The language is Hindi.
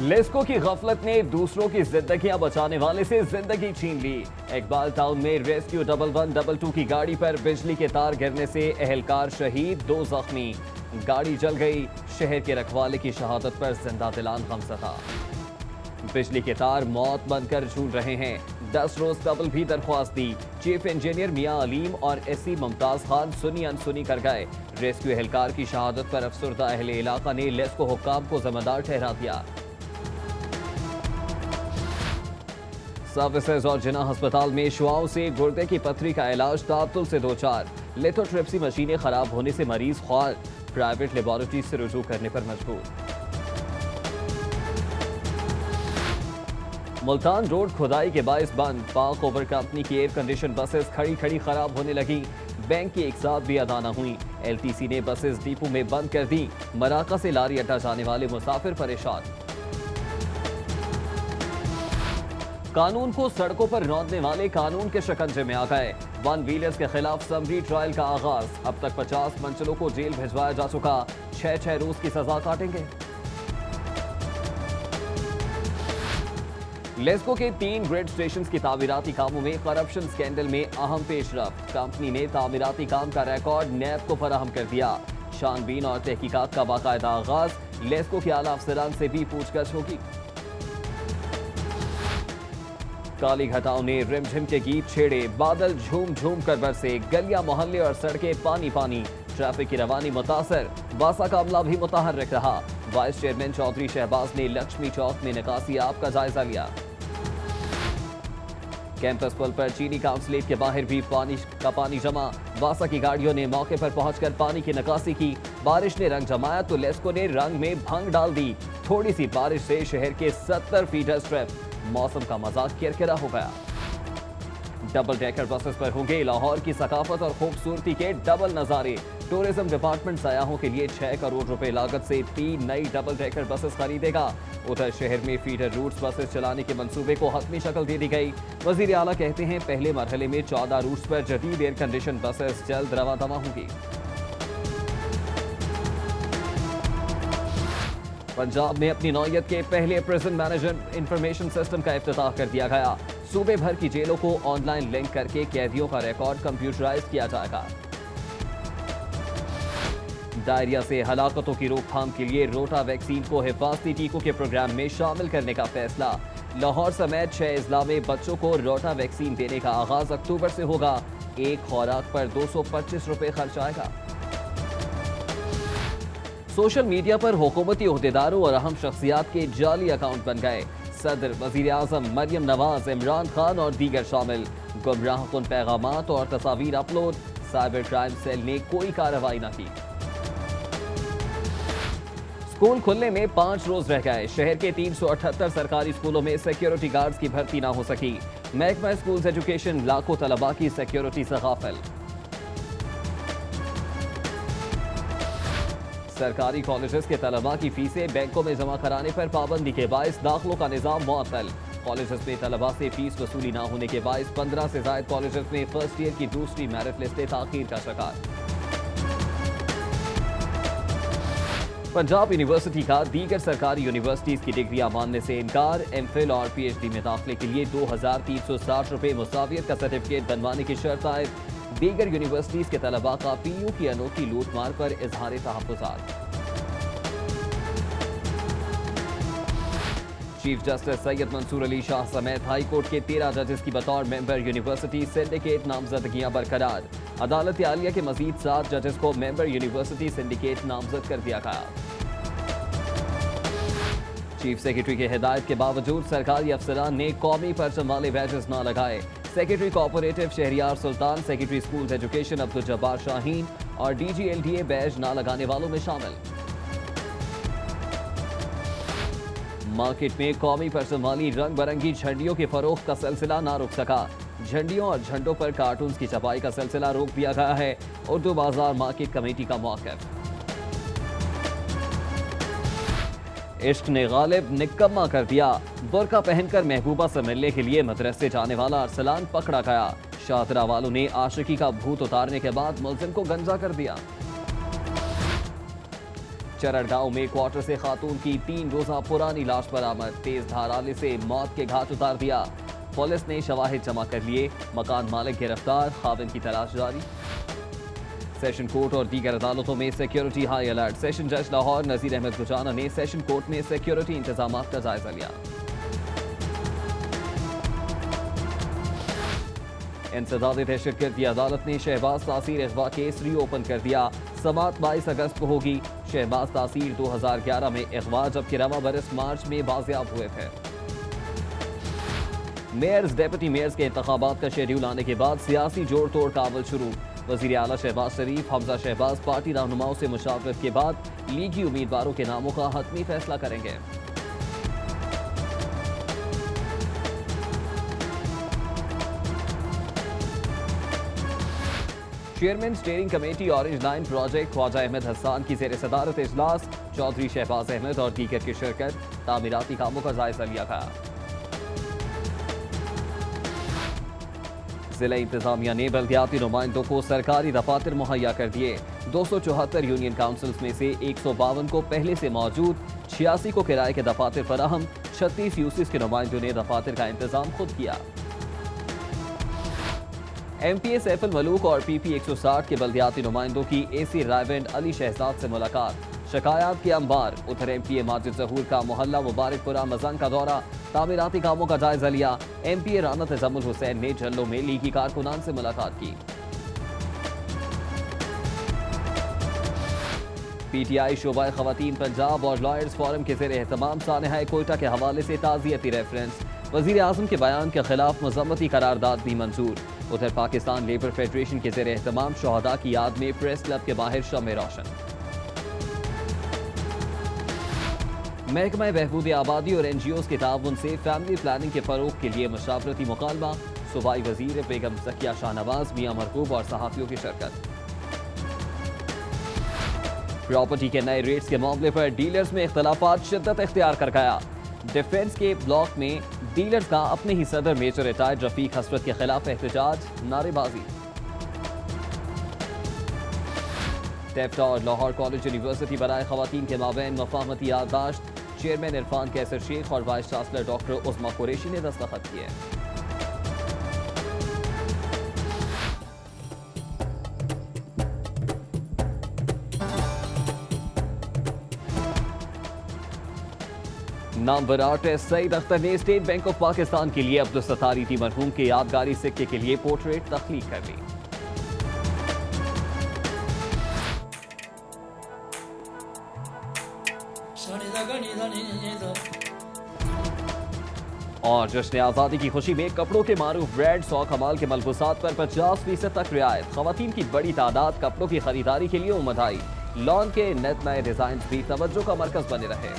लेस्को की गफलत ने दूसरों की जिंदगियां बचाने वाले से जिंदगी छीन ली। इकबाल टाउन में रेस्क्यू 1112 की गाड़ी पर बिजली के तार गिरने से एहलकार शहीद, 2 जख्मी। गाड़ी जल गई। शहर के रखवाले की शहादत पर जिंदा दिलान गमज़दा। बिजली के तार मौत बनकर झूल रहे हैं। 10 रोज कबल भी दरख्वास्त दी। चीफ इंजीनियर मियां अलीम और एससी मुमताज खान सुनी अनसुनी कर गए। रेस्क्यू एहलकार की शहादत पर अफसरदा अहले इलाका ने लेस्को हुक्काम को जिम्मेदार ठहरा दिया। सर्विसेज और जिना अस्पताल में शुआओं से गुर्दे की पथरी का इलाज तातुल से 2-4। लिथोट्रिप्सी मशीनें खराब होने से मरीज ख्वार, प्राइवेट लेबोरेटरी से रुजू करने पर मजबूर। मुल्तान रोड खुदाई के बाइस बंद। पाक ओवर कंपनी की एयर कंडीशन बसेस खड़ी खड़ी खराब होने लगी। बैंक की इकसात भी अदा न हुई। एलटीसी ने बसेस डिपो में बंद कर दी। मराका से लारी अड्डा जाने वाले मुसाफिर परेशान। कानून को सड़कों पर रौंदने वाले कानून के शिकंजे में आ गए। 1 व्हीलर्स के खिलाफ समरी ट्रायल का आगाज। अब तक 50 मंचलों को जेल भिजवाया जा चुका। 6 रोज की सजा काटेंगे। लेस्को के 3 ग्रेड स्टेशन की तामीराती कामों में करप्शन स्कैंडल में अहम पेशरफ्त। कंपनी ने तामीराती काम का रिकॉर्ड नैब को फराहम कर दिया। छानबीन और तहकीकात का बाकायदा आगाज। लेस्को के आला अफसरान से भी पूछताछ होगी। काली घटाओं ने रिमझिम के गीत छेड़े। बादल झूम झूम कर बरसे। गलियां, मोहल्ले और सड़कें पानी पानी। ट्रैफिक की रवानी मुतासर। बासा का अमला भी मुतहर्रिक रहा। वाइस चेयरमैन चौधरी शहबाज ने लक्ष्मी चौक में निकासी आप का जायजा लिया। कैंपस पुल पर चीनी काउंसलेट के बाहर भी पानी जमा। बासा की गाड़ियों ने मौके पर पहुंचकर पानी की निकासी की। बारिश ने रंग जमाया तो लेस्को ने रंग में भंग डाल दी। थोड़ी सी बारिश से शहर के 70 फीडर स्ट्रिप। मौसम का मजाक किरकिरा हो गया। डबल डेकर बसेस पर होंगे लाहौर की सकाफत और खूबसूरती के डबल नजारे। टूरिज्म डिपार्टमेंट सयाहों के लिए 6 करोड़ रुपए लागत से 3 नई डबल डेकर बसेस खरीदेगा। उधर शहर में फीडर रूट्स बसेस चलाने के मंसूबे को हतमी शक्ल दे दी गई। वजीर आला कहते हैं पहले मरहले में 14 रूट्स पर जदीद एयर कंडीशन बसेस जल्द रवा दवा होंगी। पंजाब में अपनी नौयत के पहले प्रिजन मैनेजमेंट इंफॉर्मेशन सिस्टम का इफ्तिताह कर दिया गया। सूबे भर की जेलों को ऑनलाइन लिंक करके कैदियों का रिकॉर्ड कंप्यूटराइज किया जाएगा। डायरिया से हलाकतों की रोकथाम के लिए रोटा वैक्सीन को हिफाजती टीकों के प्रोग्राम में शामिल करने का फैसला। लाहौर समेत 6 अजला में बच्चों को रोटा वैक्सीन देने का आगाज अक्टूबर से होगा। एक खुराक पर 225 रुपए खर्च आएगा। सोशल मीडिया पर हुकूमती ओहदेदारों और अहम शख्सियात के जाली अकाउंट बन गए। सदर, वजीर आजम, मरियम नवाज, इमरान खान और दीगर शामिल। गुमराहकुन पैगामात और तस्वीर अपलोड। साइबर क्राइम सेल ने कोई कार्रवाई न की। स्कूल खुलने में 5 रोज रह गए। शहर के 378 सरकारी स्कूलों में सिक्योरिटी गार्ड्स की भर्ती ना हो सकी। महकमा स्कूल्स एजुकेशन लाखों तलबा की सिक्योरिटी से गाफिल। सरकारी कॉलेजेस के तलबा की फीसें बैंकों में जमा कराने पर पाबंदी के बायस दाखिलों का निजाम मुअत्तल। कॉलेजेस में तलबा से फीस वसूली ना होने के बायस 15 से ज्यादा कॉलेजेस में फर्स्ट ईयर की दूसरी मेरिट लिस्टें ताखीर का शिकार। पंजाब यूनिवर्सिटी का दीगर सरकारी यूनिवर्सिटीज की डिग्रियां मानने से इनकार। एमफिल और पीएचडी में दाखिले के लिए 2360 रुपए मुसावियत का सर्टिफिकेट बनवाने की शर्त आयद। दीगर यूनिवर्सिटीज के तलबा का पीयू की अनोखी लूटमार पर इजहार तहफ्फुज़ात। चीफ जस्टिस सैयद मंसूर अली शाह समेत हाई कोर्ट के 13 जजेस की बतौर मेंबर यूनिवर्सिटी सिंडिकेट नामजदगियां बरकरार। अदालत आलिया के मजीद 7 जजेस को मेंबर यूनिवर्सिटी सिंडिकेट नामजद कर दिया गया। चीफ सेक्रेटरी की हिदायत के बावजूद सरकारी अफसरान ने कौमी परचम वाले बैजेस न लगाए। Secretary cooperative Shahriyar Sultan, secretary schools education Abdul Jabbar Shaheen और डीजीएलडीए बैज ना लगाने वालों में शामिल। मार्केट में कौमी परचम वाली रंग बिरंगी झंडियों के फरोख्त का सिलसिला ना रुक सका। झंडियों और झंडों पर कार्टून्स की छपाई का सिलसिला रोक दिया गया है। उर्दू बाजार मार्केट कमेटी का मौक़िफ़। इश्क ने गालिब निकम्मा कर दिया। बुर्का पहनकर महबूबा से मिलने के लिए मदरसे जाने वाला अरसलान पकड़ा गया। शाहतरा वालों ने आशिकी का भूत उतारने के बाद मुलजिम को गंजा कर दिया। चरण गांव में क्वार्टर से खातून की 3 रोजा पुरानी लाश बरामद। तेज धार आने से मौत के घाट उतार दिया। पुलिस ने शवाहिद जमा कर लिए। मकान मालिक गिरफ्तार, खाविंद की तलाश जारी। सेशन कोर्ट और दीगर अदालतों में सिक्योरिटी हाई अलर्ट। सेशन जज लाहौर नजीर अहमद गुजाना ने सेशन कोर्ट में सिक्योरिटी इंतजाम का जायजा लिया। इंसदाद दहशतगर्द की अदालत ने शहबाज तासीर अगवा केस रीओपन कर दिया। समात 22 अगस्त को होगी। शहबाज तासीर 2011 में अगवा जबकि रवा बरस मार्च में बाजियाब हुए थे। मेयर्स डिप्टी मेयर्स के इंतखाबात का शेड्यूल आने के बाद सियासी जोड़ तोड़ का अमल शुरू। वजीर आला शहबाज शरीफ हमजा शहबाज पार्टी रहनुमाओं से मुशावरत के बाद लीगी उम्मीदवारों के नामों का हतमी फैसला करेंगे। Chairman steering committee orange line project Khawaja Ahmed Hasan की ज़ेर सदारत इजलास। चौधरी शहबाज अहमद और दीगर की शिरकत। तामीराती कामों का जायजा लिया गया। जिला इंतजामिया ने बल्दियाती नुमाइंदों को सरकारी दफातर मुहैया कर दिए। 274 यूनियन काउंसिल्स में से 152 को पहले से मौजूद, 86 को किराए के दफातर फराहम। 36 यूसिस के नुमाइंदों ने दफातर का इंतजाम खुद किया। MPA सैफुल मलूक और PP 160 के बल्दियाती नुमाइंदों की AC रायवेंड अली शहजाद से मुलाकात। शिकायत के अंबार। उधर MPA माजिद जहूर का मोहल्ला मुबारकपुरा मजान का दौरा। तामीराती कामों का जायजा लिया। MPA राना तजम्मुल हुसैन ने जल्लो में लीगी कारकुनान से मुलाकात की। PTI शोबा खवातीन पंजाब और लॉयर्स फोरम के ज़ेर एहतमाम सानहा कोयटा के हवाले से ताज़ियती रेफरेंस। वज़ीर आज़म के बयान के खिलाफ मज़म्मती करारदाद भी मंजूर। उधर पाकिस्तान लेबर फेडरेशन के ज़ेर एहतमाम शहदा की याद में प्रेस क्लब के बाहर शम्मे रोशन। महकमा बहबूद आबादी और NGOs के ताउन से फैमिली प्लानिंग के फ़रोग के लिए मशावरती मुकालमा। सूबाई वज़ीर बेगम ज़किया शाहनवाज, मियां मरकूब और सहाफ़ियों की शिरकत। प्रॉपर्टी के नए रेट्स के मामले पर डीलर्स में इख्तलाफात शिद्दत इख्तियार कर गया। डिफेंस के ब्लॉक में डीलर्स का अपने ही सदर मेजर रिटायर्ड रफीक हसरत के खिलाफ एहतजाज, नारेबाजी। टेफ्टा और लाहौर कॉलेज यूनिवर्सिटी बराए खवातीन के माबैन मफाहमती याददाश्त। चेयरमैन इरफान कैसर शेख और वाइस चांसलर डॉक्टर उस्मा कुरैशी ने दस्तखत किए। नामवर आर्टिस्ट सईद अख्तर ने स्टेट बैंक ऑफ पाकिस्तान के लिए अब्दुल सत्तार ईदी मरहूम के यादगारी सिक्के के लिए पोर्ट्रेट तख्लीक कर ली। और जश्न आज़ादी की खुशी में कपड़ों के मारूफ ब्रांड 100 कमाल के मलबूसात पर 50% तक रियायत। खवातीन की बड़ी तादाद कपड़ों की खरीदारी के लिए उमद आई। लॉन के नए डिजाइन भी तवज्जो का मरकज बने रहे।